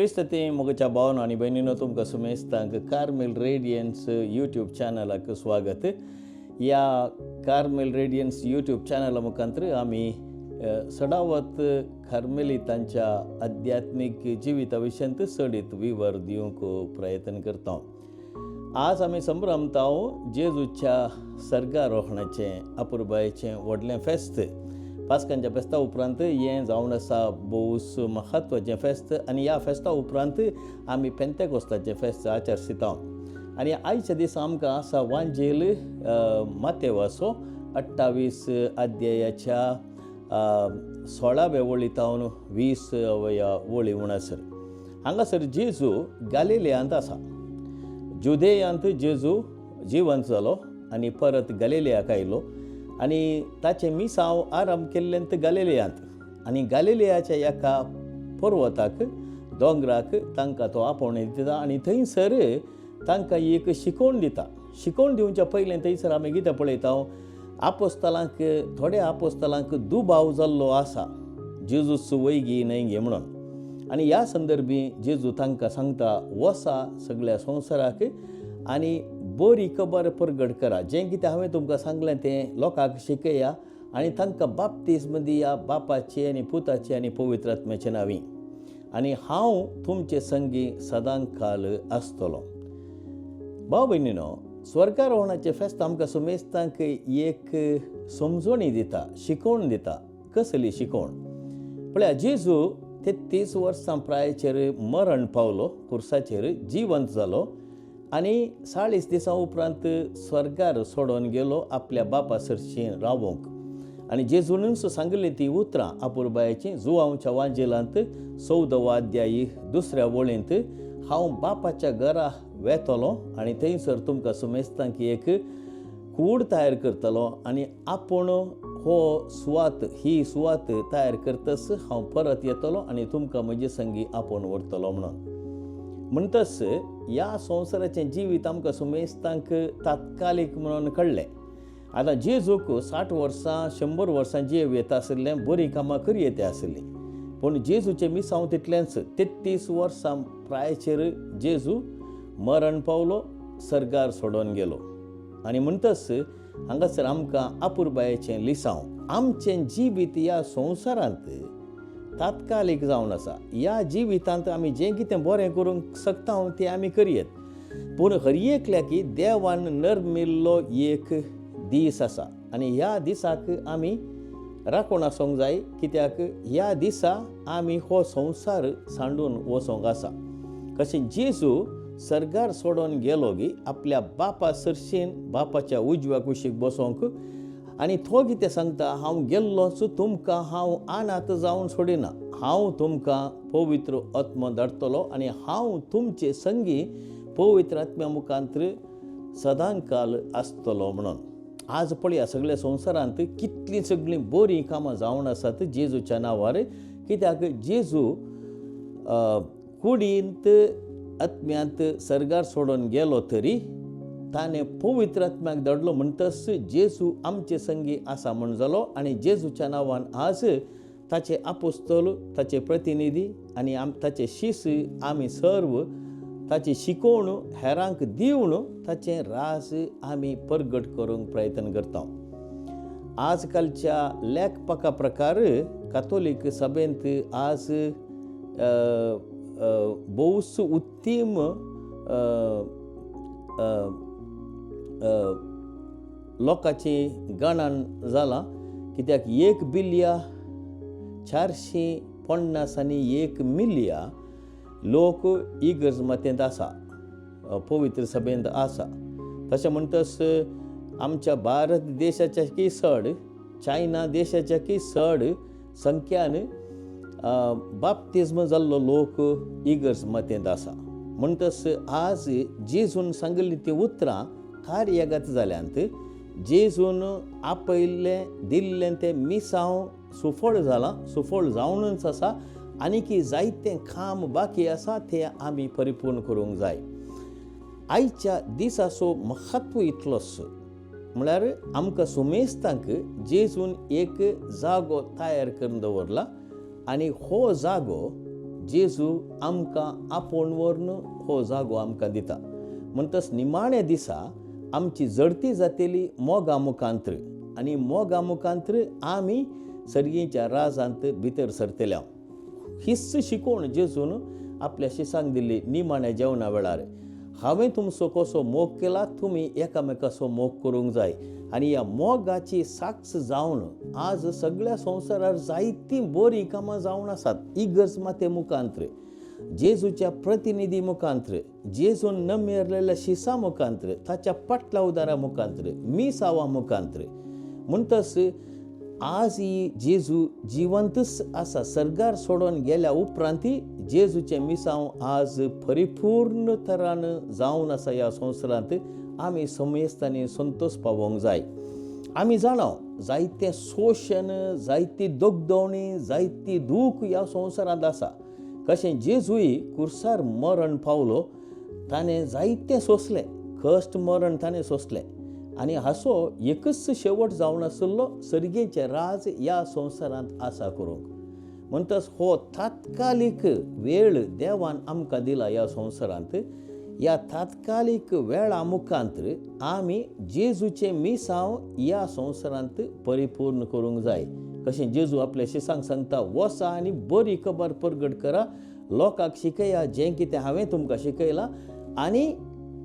क्रिस्ती मोगच्या भावन आनी भयणीनो तुमकां सुमेस्तांक कार्मेल रेडियन्स यूट्यूब चॅनलाक स्वागत. या कार्मेल रेडियन्स यूट्यूब चॅनला मुखांतर आमी सदावत कार्मेलितांच्या आध्यात्मिक जिविता विशयंत सडीत विवर दिवंक प्रयत्न करता. आज आमी संभ्रमता जेजूच्या सर्गारोहणाचें अपुरबायेचें व्हडलें फेस्त. पास्कांच्या फेस्ता उपरांत हें जावन आसा भोवूस म्हत्वाचें फेस्त आनी ह्या फेस्ता उपरांत आमी पेंतेकोस्ताचें फेस्त आचरसिता. आनी आयच्या दिसा आमकां आसा वांजेल मातेवाचो 28 अध्यायाच्या 16व्या वळींतावन 20व्या वळी म्हणसर. हांगासर जेजू गलिलेयांत आसा. जुदेयांत जेजू जिवंत जालो आनी परत गलिलेयाक आयलो आनी ताचें मिसांव आरंभ केल्लें गलिलेयांत आनी गलिलेयाच्या एका पर्वताक दोंगराक तांकां तो आपोवणे दिता आनी थंयसर तांकां एक शिकोवण दिता. शिकोवण दिवच्या पयलें थंयसर आमी कितें पळयता, आपोस्तलांक थोड्या आपोस्तलांक दुबाव जाल्लो आसा जेजूच वैगी न्हय गे म्हणून. आनी ह्या संदर्भी जेजू तांकां सांगता, वसा सगळ्या संवसाराक आनी बरी खबर प्रगट करा. जें कितें हांवें तुमकां सांगलें तें लोकांक शिकया आनी तांकां बाप्तिस्म दिया बापाचे आनी पुताचे आनी पवित्र आत्म्याचे नांवी. आनी हांव तुमचे संगी सदांच काल आसतलो. भाव भयणीनो, स्वर्गारोहणाचें फेस्त आमकां सुमेस्तांक एक समजणी दिता, शिकोवण दिता. कसली शिकोवण? पळया, जेजू 33 वर्सां प्रायाचेर मरण पावलो, कुर्साचेर जिवंत जालो आनी 40 दिसां उपरांत स्वर्गार सोडून गेलो आपल्या बापा सरशीं रावूंक. आनी जेजूनच सांगली ती उतरां अपुरबायेचीं जुवांवच्या वांजेलांत 14वा अध्यायी 2ऱ्या वळींत, हांव बापाच्या घरा वेतलो आनी थंयसर तुमकां सुमेस्तांक एक कूड तयार करतलो आनी आपूण ही सुवात तयार करतस हांव परत येतलो आनी तुमकां म्हजे संगी आपूण व्हरतलो म्हणून. म्हणटस ह्या संवसाराचें जिवीत आमकां सुमेस्तांक तात्कालीक म्हणून कळ्ळें. आतां जेजूक 60 वर्सां 100 वर्सां जीव येता आशिल्लें, बरीं कामां करी येता आशिल्लीं. पूण जेजूचें मिसांव तितलेंच. 33 वर्सां प्रायाचेर जेजू मरण पावलो, सर्गार सोडून गेलो. आनी म्हणटस हांगासर आमकां अपुरबायेचें लिसांव. आमचें जिवीत ह्या संवसारांत तात्कालीक जावन आसा. ह्या जिवितांत आमी जें कितें बरें करूंक शकता तें आमी करयेत. पूण हर एकल्या की देवान नर्मिल्लो एक दीस आसा आनी ह्या दिसाक आमी राखून आसूंक जाय, कित्याक ह्या दिसा आमी हो संवसार सांडून वचोंक आसा. कशें जेजू सर्गार सोडून गेलो गी आपल्या बापा सरशीन बापाच्या उजव्या कुशीक बसोंक. आनी तो कितें सांगता, हांव गेल्लोच तुमकां हांव अनाथ जावन सोडिना, हांव तुमकां पवित्र आत्मो धाडटलो आनी हांव तुमचे संगी पवित्र आत्म्या मुखांतर सदांच काल आसतलो म्हणून. आज पळया, सगळ्या संवसारांत कितलीं सगळीं बरीं कामां जावन आसात जेजूच्या नांवार. कित्याक जेजू कुडींत आत्म्यांत सर्गार सोडून गेलो तरी ताणें पवित्र आत्म्याक धाडलो. म्हणटस जेजू आमचे संगी आसा म्हूण जालो आनी जेजूच्या नांवान आज ताचे आपोस्तल, ताचे प्रतिनिधी आनी ताचे शिश्य आमी सर्व ताची शिकोवण हेरांक दिवन ताचें राज आमी प्रगट करूंक प्रयत्न करता. आजकालच्या लेखपाका प्रकार कातोलीक सभेंत आज भोवूस उत्तीम लोकांची गणन जाला. कित्याक 1,450,000,000 आनी 1,000,000 लोक इगर्ज मतेंत आसा, पवित्र सभेंत आसा. तशें म्हणटस आमच्या भारत देशाच्या की चड, चायना देशाच्या की चड संख्यान बाप्तिस्म जाल्लो लोक इगर्ज मतेंत आसा. म्हणटस आज जेजून सांगली ती उतरां कार्यगत जाल्यांत जेजून आपयल्लें दिल्लें तें मिसांव सुफळ जालां, सुफळ जावनूच आसा आनी की जायतें काम बाकी आसा तें आमी परिपूर्ण करूंक जाय. आयच्या दिसाचो महत्व इतलोच म्हळ्यार आमकां सुमेस्तांक जेजून एक जागो तयार करून दवरला आनी हो जागो जेजू आमकां आपोवन व्हरून हो जागो आमकां दिता. म्हणटच निमाण्या दिसा आमची जडती जातेली मोगा मुखांत्र आनी मोगा मुखांत्र आमी सर्गेच्या राजांत भितर सरतल्या. हिस्स शिकोवण जेजून आपल्या शिसांक दिल्ली निमाण्या जेवणा वेळार. हांवें तुमचो कसो मोग केला, तुमी एकामेकाचो मोग करूंक जाय. आनी ह्या मोगाची साक्ष जावन आज सगळ्या संवसारार जायतीं बरीं कामां जावन आसात. इगर्ज माते मुखांत्र, जेजूच्या प्रतिनिधी मुखांत्र, जेजून नमेरलेल्या शिसां मुखांत्र, ताच्या पाटला उदारा मुखांत्र, मिसावा मुखांत्र. म्हणटच आज ही जेजू जिवंतच आसा. सर्गार सोडून गेल्या उपरांत जेजूचें मिसांव आज परिपूर्ण तरान जावन आसा. ह्या संवसारांत आमी समेस्त आनी संतोश पावोंक जाय. आमी जाणाव जायतें शोशण, जायती दोगदवणी, जायती दूख ह्या संवसारांत आसा. कशें जेजूय कुर्सार मरण पावलो, ताणें जायतें सोंसलें, कश्ट मरण ताणें सोंसलें. आनी हाचो एकच शेवट जावन आसलो, सर्गेचें राज ह्या संवसारांत आसा करूंक. म्हणटच हो तात्कालीक वेळ देवान आमकां दिला ह्या संवसारांत. ह्या तात्कालीक वेळा मुखांत्र आमी जेजूचें मिसांव ह्या संवसारांत परिपूर्ण करूंक जाय. कशें जेजू आपल्या शिसांक सांगता, वसा आनी बरी खबर परगट करा, लोकांक शिकया जें कितें हांवें तुमकां शिकयलां, आनी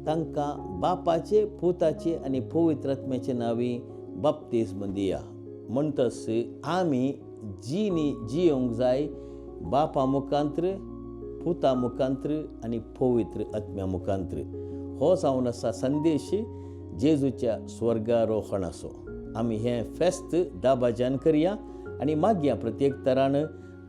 तांकां बापाचे, पुताचे आनी पवित्र आत्म्याचे नांवी बाप्तिस्म दिया. म्हणटच आमी जीनी जियोंक जाय बापा मुखांत्र, पुता मुखांत्र आनी पवित्र आत्म्या मुखांत्र. हो जावन आसा संदेश जेजूच्या स्वर्गारोहणाचो. आमी हें फेस्त दाबाज्यान करया आनी मागया प्रत्येक तरान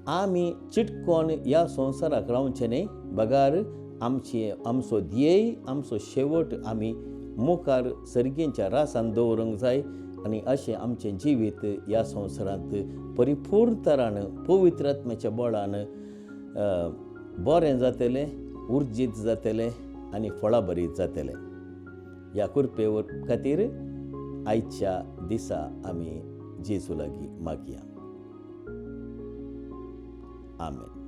आमी चिटकोन ह्या संवसाराक रावचें न्ही. बगार आमचो ध्येय, आमचो शेवट आमी मुखार सर्गेच्या रासान दवरूंक जाय. आनी अशें आमचें जिवीत ह्या संवसारांत परिपूर्ण तरान पवित्र आत्म्याच्या बळान बरें जातलें, उर्जीत जातलें आनी फळां बरीं जातलें. ह्या कृपे खातीर आयच्या दिसा आमी जेजू लागीं मागया. आमेन.